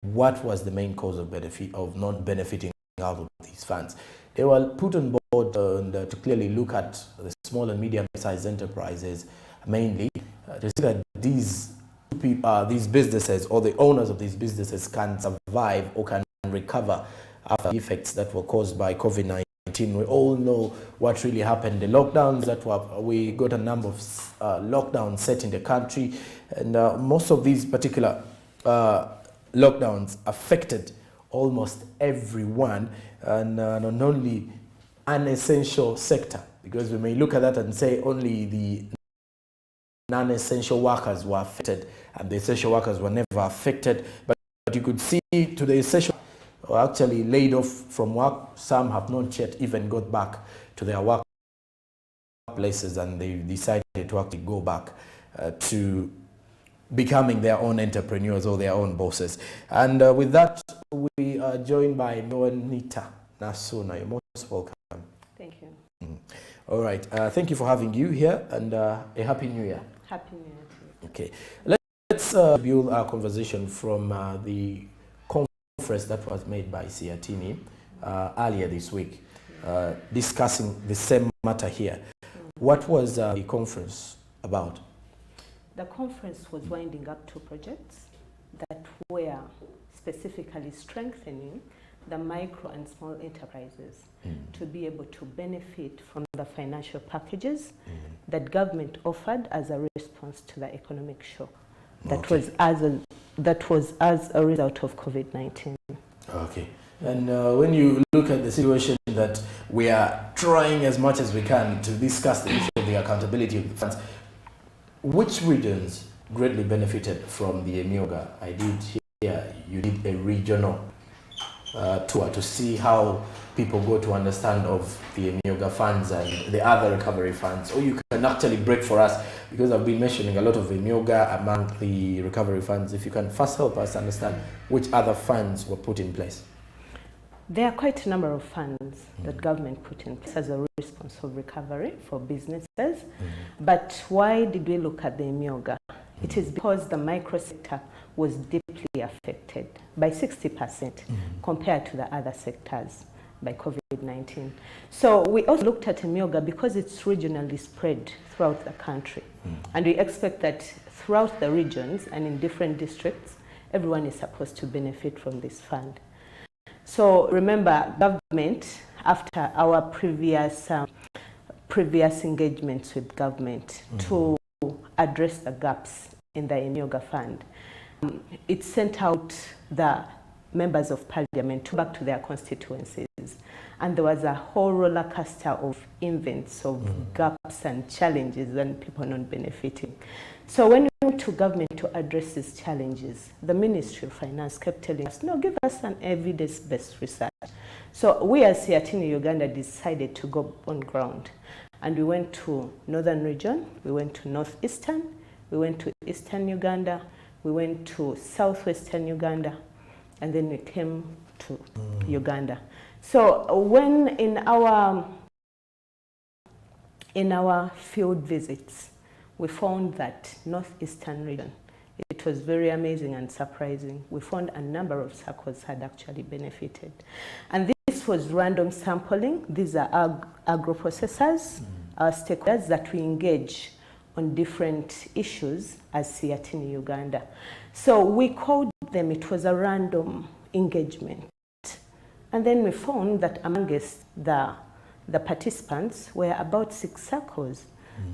what was the main cause of not benefiting out of these funds. They were put on board to clearly look at the small and medium-sized enterprises, mainly to see that these businesses or the owners of these businesses can survive or can recover after the effects that were caused by COVID-19. We all know what really happened. The lockdowns we got a number of lockdowns set in the country, and most of these particular lockdowns affected almost everyone, and not only an essential sector, because we may look at that and say only the non-essential workers were affected and the essential workers were never affected, but you could see to the essential were actually laid off from work. Some have not yet even got back to their workplaces, and they decided to actually go back to becoming their own entrepreneurs or their own bosses. And with that, we are joined by Nita Nasuna. You're most welcome. Thank you. All right. Thank you for having you here, and a Happy New Year. Happy New Year to you. Okay. Let's build our conversation from the conference that was made by Siatini earlier this week, discussing the same matter here. What was the conference about? The conference was winding up 2 projects that were specifically strengthening the micro and small enterprises to be able to benefit from the financial packages that government offered as a response to the economic shock that was as a result of COVID-19. Okay. And when you look at the situation that we are trying as much as we can to discuss the issue of the accountability of the funds, which regions greatly benefited from the EMIOGA? I did hear you did a regional tour to see how people go to understand of the EMIOGA funds and the other recovery funds. Or you can actually break for us, because I've been mentioning a lot of EMIOGA among the recovery funds. If you can first help us understand which other funds were put in place. There are quite a number of funds that government put in place as a response of recovery for businesses. But why did we look at the EMIOGA? It is because the micro sector was deeply affected by 60% compared to the other sectors by COVID-19. So we also looked at EMIOGA because it's regionally spread throughout the country. And we expect that throughout the regions and in different districts, everyone is supposed to benefit from this fund. So remember, government, after our previous engagements with government to address the gaps in the EMIOGA fund, it sent out the members of parliament to back to their constituencies. And there was a whole roller coaster of events, of gaps and challenges and people not benefiting. So when we went to government to address these challenges, the Ministry of Finance kept telling us, no, give us an evidence-based research. So we as Siatini Uganda decided to go on ground. And we went to Northern Region, we went to Northeastern, we went to Eastern Uganda, we went to Southwestern Uganda, and then we came to Uganda. So when in our field visits, we found that Northeastern region, it was very amazing and surprising. We found a number of circles had actually benefited. And this was random sampling. These are agro-processors, stakeholders that we engage on different issues as Siatini Uganda. So we called them, it was a random engagement. And then we found that amongst the participants were about 6 circles.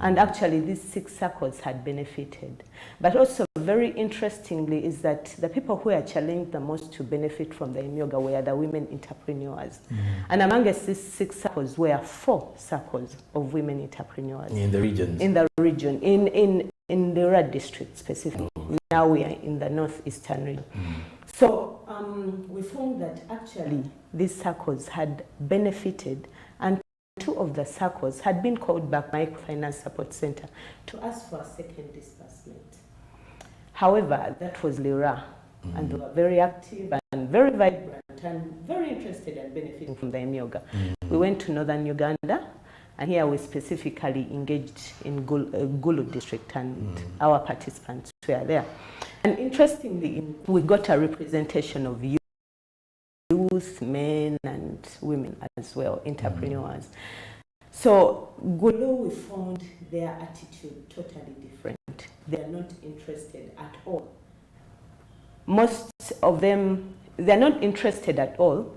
And actually these 6 circles had benefited. But also very interestingly is that the people who are challenged the most to benefit from the EMIOGA were the women entrepreneurs. And amongst these 6 circles were 4 circles of women entrepreneurs. In the region? In the region, in the Red district specifically. Now we are in the Northeastern region. So we found that actually these circles had benefited, and 2 of the circles had been called back by Microfinance Support Center to ask for a second disbursement. However, that was Lira, and they were very active and very vibrant and very interested in benefiting from the EMIOGA. We went to Northern Uganda, and here we specifically engaged in Gulu district, and our participants were there. interestingly, we got a representation of youth, men and women as well, entrepreneurs. So Gulu, we found their attitude totally different. They are not interested at all. Most of them, they're not interested at all,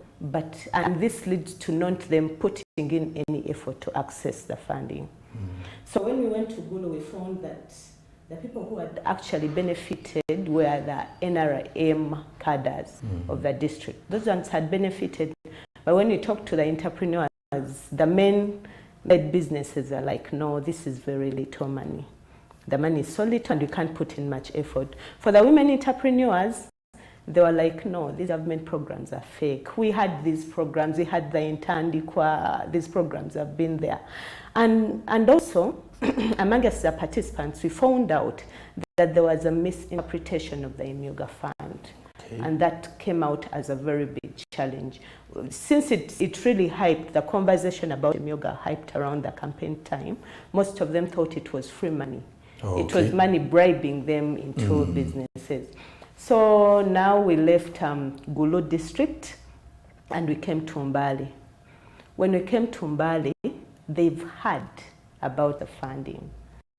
and this leads to not them putting in any effort to access the funding. So when we went to Gulu, we found that the people who had actually benefited were the NRM cadres of the district. Those ones had benefited, but when you talk to the entrepreneurs, the men-led businesses are like, no, this is very little money. The money is so little and you can't put in much effort. For the women entrepreneurs, they were like, no, these government programs are fake. We had these programs, we had the Intandikwa, these programs have been there. And also, amongst the participants, we found out that there was a misinterpretation of the Emyoga Fund. Okay. And that came out as a very big challenge. Since it really hyped, the conversation about Emyoga hyped around the campaign time, most of them thought it was free money. Oh, it was money bribing them into businesses. So now we left Gulu district and we came to Mbali. When we came to Mbali, they've heard about the funding.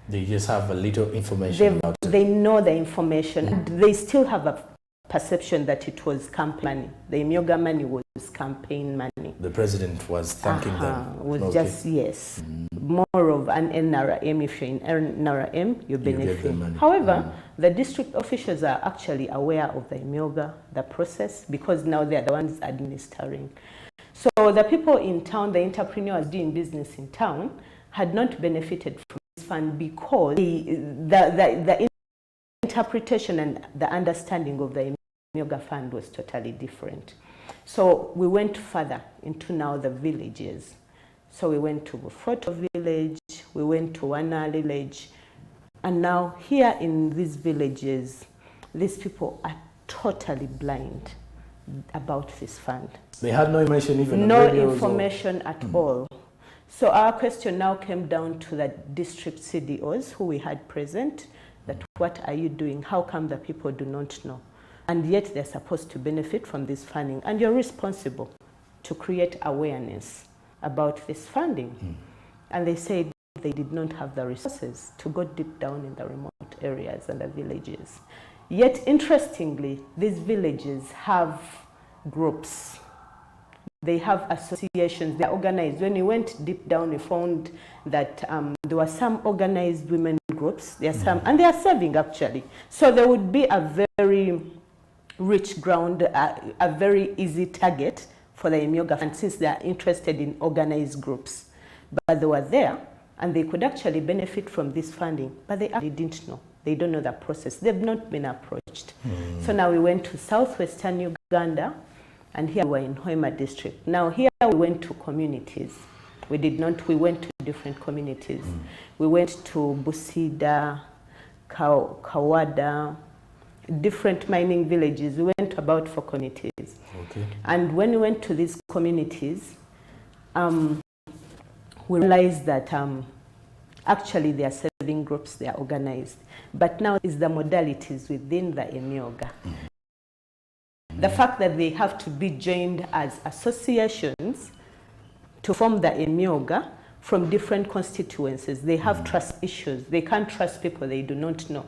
They just have a little information about it. They know the information. And they still have a perception that it was campaign money. The Emyoga money was campaign money. The president was thanking them. Was just, yes, more of an NRM. If you're in NRM, you benefit. However, the district officials are actually aware of the Emyoga, the process, because now they are the ones administering. So the people in town, the entrepreneurs doing business in town, had not benefited from this fund because the interpretation and the understanding of the Emyoga Fund was totally different. So we went further into now the villages. So we went to Bufoto village, we went to Wana village, and now here in these villages, these people are totally blind about this fund. They had no information even no information at all. So our question now came down to the district CDOs who we had present, that what are you doing? How come the people do not know? And yet they're supposed to benefit from this funding, and you're responsible to create awareness about this funding. And they said they did not have the resources to go deep down in the remote areas and the villages. Yet interestingly, these villages have groups. They have associations, they're organized. When we went deep down, we found that there were some organized women groups, there are some, and they are serving actually. So there would be a very rich ground, a very easy target for the Emyoga Fund, since they are interested in organized groups. But they were there, and they could actually benefit from this funding, but they actually didn't know. They don't know the process. They've not been approached. So now we went to southwestern Uganda, and here we were in Hoima district. Now here we went to communities. We went to different communities. We went to Busida, Kawada, different mining villages. We went to about 4 communities. Okay. And when we went to these communities, we realized that actually they are serving groups, they are organized. But now is the modalities within the Emyoga. The fact that they have to be joined as associations to form the Emyoga from different constituencies. They have trust issues. They can't trust people they do not know.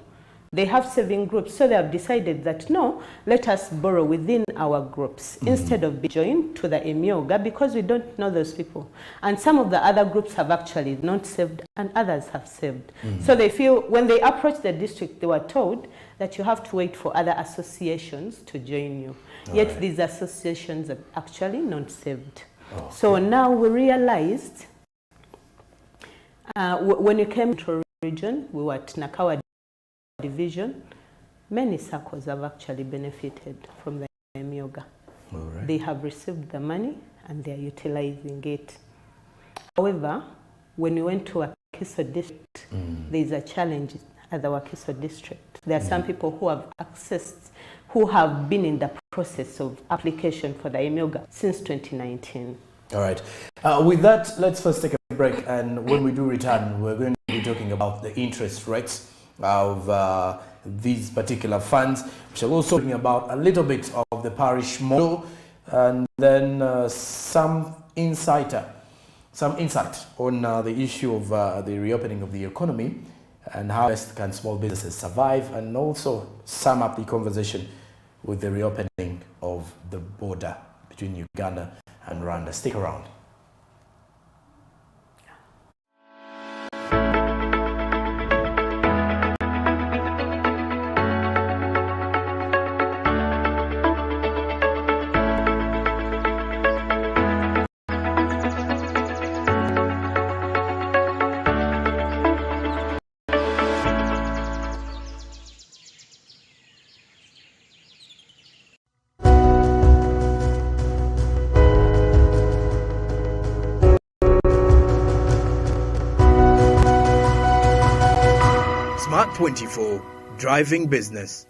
They have saving groups, so they have decided that no, let us borrow within our groups instead of being joined to the Emyoga, because we don't know those people. And some of the other groups have actually not saved and others have saved. So they feel when they approach the district, they were told that you have to wait for other associations to join you. Yet these associations are actually not saved. So now we realized when we came to a region, we were at Nakawa division, many circles have actually benefited from the Emyoga. They have received the money and they are utilizing it. However, when we went to Wakiso district, there is a challenge at the Wakiso district. There are some people who have accessed, who have been in the process of application for the Emyoga since 2019. All right. With that, let's first take a break, and when we do return, we're going to be talking about the interest rates of these particular funds. We shall also bring about a little bit of the parish model, and then some insight on the issue of the reopening of the economy and how best can small businesses survive, and also sum up the conversation with the reopening of the border between Uganda and Rwanda. Stick around. Smart 24, driving business.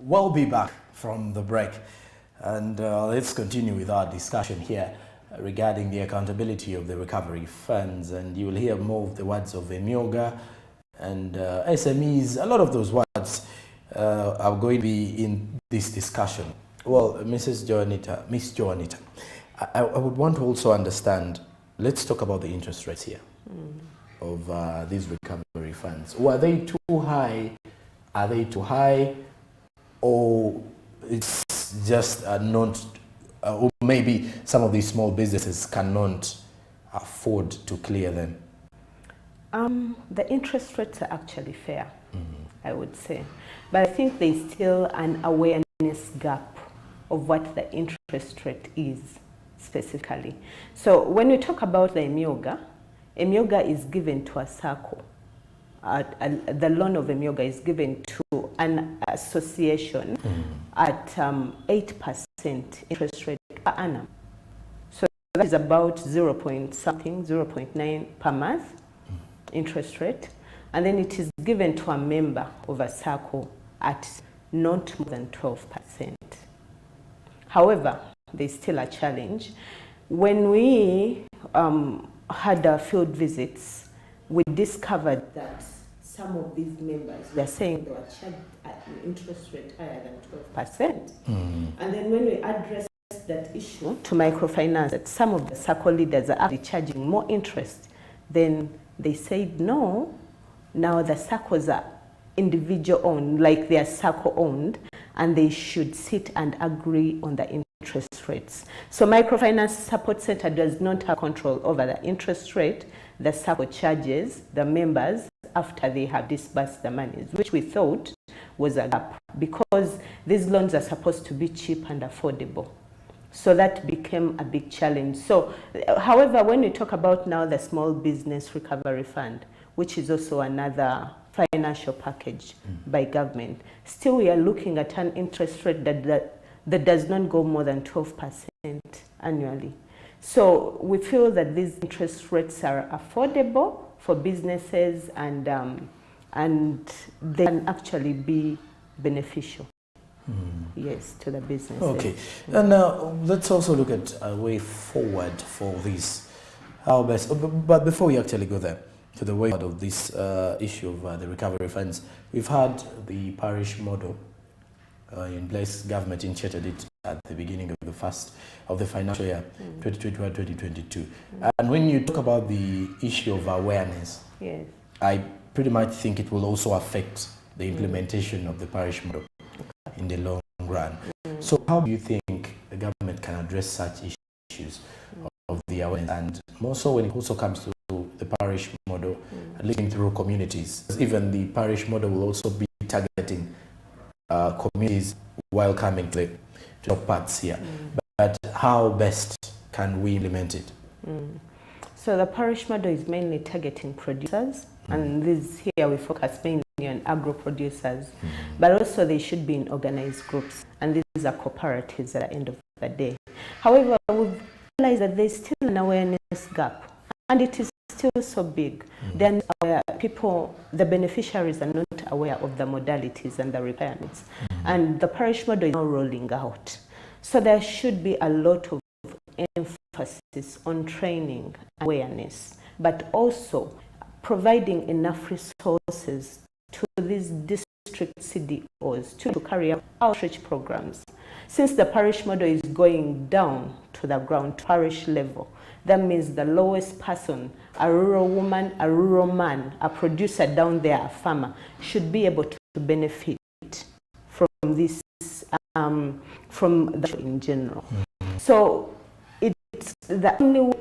We'll be back from the break, and let's continue with our discussion here regarding the accountability of the recovery funds. And you will hear more of the words of Emyoga and SMEs. A lot of those words are going to be in this discussion. Well, Miss Joanita, I would want to also understand, let's talk about the interest rates here of these recovery funds. Were they too high? Are they too high? Or it's just not, or maybe some of these small businesses cannot afford to clear them? The interest rates are actually fair, I would say. But I think there's still an awareness gap of what the interest rate is specifically. So when we talk about the Emyoga is given to a circle. The loan of Emyoga is given to an association at 8% interest rate per annum. So that is about 0.9 per month interest rate. And then it is given to a member of a circle at not more than 12%. However, there's still a challenge. When we had our field visits, we discovered that some of these members were saying they were charged at an interest rate higher than 12%. And then when we addressed that issue to microfinance, that some of the circle leaders are actually charging more interest, then they said no, now the circles are individual owned, like they are circle owned, and they should sit and agree on the interest rates. So microfinance support center does not have control over the interest rate the circle charges the members after they have disbursed the monies, which we thought was a gap because these loans are supposed to be cheap and affordable. So that became a big challenge. So, however, when we talk about now the Small Business Recovery Fund, which is also another financial package by government, still we are looking at an interest rate that does not go more than 12% annually. So we feel that these interest rates are affordable for businesses and they can actually be beneficial. Yes, to the businesses. Okay, and now let's also look at a way forward for this. How best? But before we actually go there, to the way out of this issue of the recovery funds, we've had the parish model in place. Government initiated it at the beginning of the financial year, 2021-2022. And when you talk about the issue of awareness, yes, I pretty much think it will also affect the implementation of the parish model in the long run. So how do you think the government can address such issues of the awareness, and more so when it also comes to the parish model, linking through communities? Even the parish model will also be targeting communities while coming to top parts here. But how best can we implement it? So the parish model is mainly targeting producers, and this here we focus mainly on agro producers, but also they should be in organized groups, and these are cooperatives at the end of the day. However, we've realized that there's still an awareness gap, and it is still so big. Then people, the beneficiaries are not aware of the modalities and the requirements, and the parish model is now rolling out. So there should be a lot of emphasis on training and awareness, but also providing enough resources to these district CDOs to carry out outreach programs. Since the parish model is going down to the ground parish level, that means the lowest person, a rural woman, a rural man, a producer down there, a farmer, should be able to benefit from this, from the in general. So it's the only way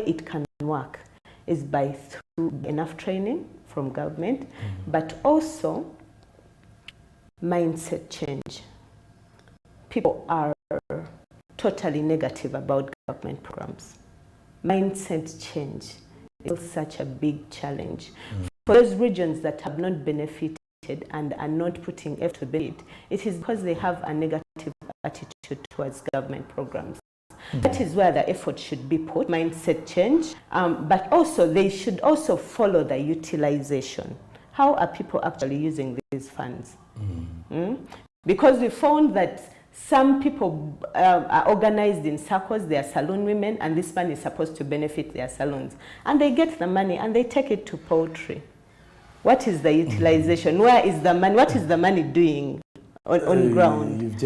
it can work is by through enough training from government, but also mindset change. People are totally negative about government programs. Mindset change is such a big challenge. For those regions that have not benefited and are not putting effort to benefit, it is because they have a negative attitude towards government programs. That is where the effort should be put, mindset change, but also they should also follow the utilization how are people actually using these funds? Because we found that some people are organized in circles, they are salon women, and this money is supposed to benefit their salons. And they get the money and they take it to poultry. What is the utilization? Where is the money? What is the money doing on ground?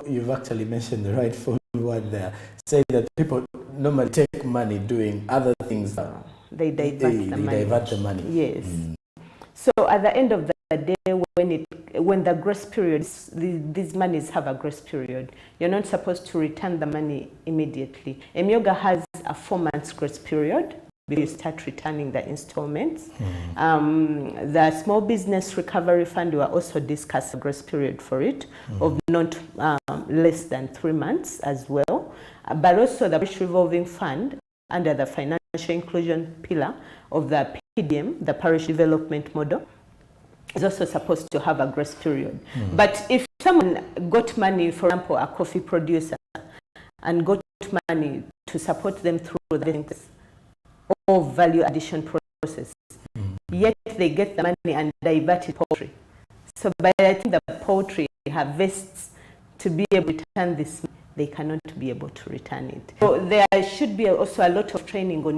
You've actually mentioned the rightful word there. Say that people normally take money doing other things. They divert the money. Yes. So at the end of the day, when the grace period, these monies have a grace period, you're not supposed to return the money immediately. Emyoga has a 4 months grace period before you start returning the installments. The Small Business Recovery Fund, we also discussed a grace period for it of not less than 3 months as well. But also the Parish Revolving Fund under the Financial Inclusion pillar of the PDM, the Parish Development Model, is also supposed to have a grace period. But if someone got money, for example, a coffee producer, and got money to support them through the or value addition process, yet they get the money and divert it to poultry. So by the time the poultry harvests to be able to return this, they cannot be able to return it. So there should be also a lot of training on